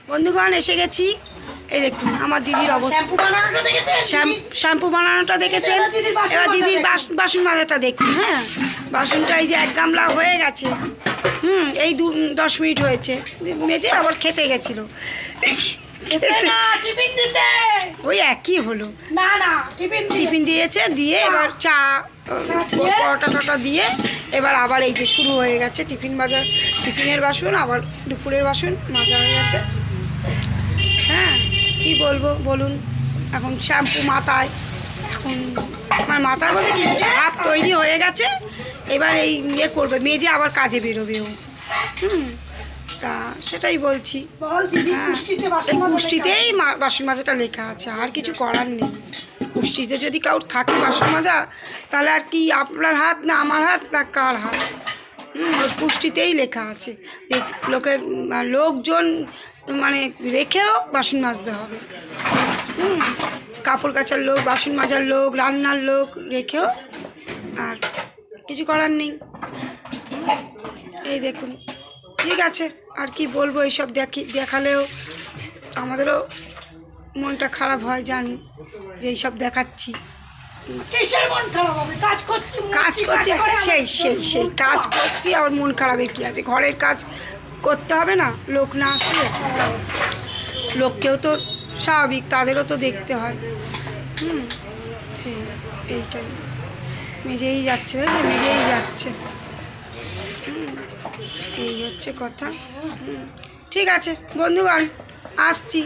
বন্ধুগণ এসে গেছি। এই দেখুন আমার দিদির অবস্থা। শ্যাম্পু বানানোটা দেখেছেন, এবার দিদির বাসন মাজাটা দেখুন। হ্যাঁ, বাসনটা এই যে 1 গামলা হয়ে গেছে। এই 10 মিনিট হয়েছে মেজে আবার খেতে গেছিল। ওই একই হলো, টিফিন দিয়েছে, দিয়ে এবার চা পরোটা টটা দিয়ে এবার আবার এই যে শুরু হয়ে গেছে টিফিনের বাসন, আবার দুপুরের বাসন মাজা হয়ে গেছে। হ্যাঁ, কি বলবো বলুন। এখন শ্যাম্পু মাথায়, এখন আমার মাথায় বলতে কি ভাব তৈরি হয়ে গেছে। এবার এই করবে, মেজে আবার কাজে বেরোবে ও। তা সেটাই বলছি। পুষ্টিতেই বাসন মাজাটা লেখা আছে, আর কিছু করার নেই। পুষ্টিতে যদি কারোর থাকে বাসন মাজা, তাহলে আর কি আপনার হাত না আমার হাত না কার হাত? পুষ্টিতেই লেখা আছে। লোকজন মানে রেখেও বাসন মাজতে হবে। কাপড় কাচার লোক, বাসন মাজার লোক, রান্নার লোক রেখেও, আর কিছু করার নেই। এই দেখুন, ঠিক আছে, আর কি বলবো। এইসব দেখালেও আমাদেরও মনটা খারাপ হয়, জানি যে এইসব দেখাচ্ছি। কাজ করছি, সেই কাজ করছি, আবার মন খারাপের কি আছে? ঘরের কাজ করতে হবে না? লোক না আসলে লোককেও তো স্বাভাবিক, তাদেরও তো দেখতে হয়। এইটাই মেজেই যাচ্ছে, মেজেই যাচ্ছে। এই হচ্ছে কথা। ঠিক আছে বন্ধুগণ, আসছি।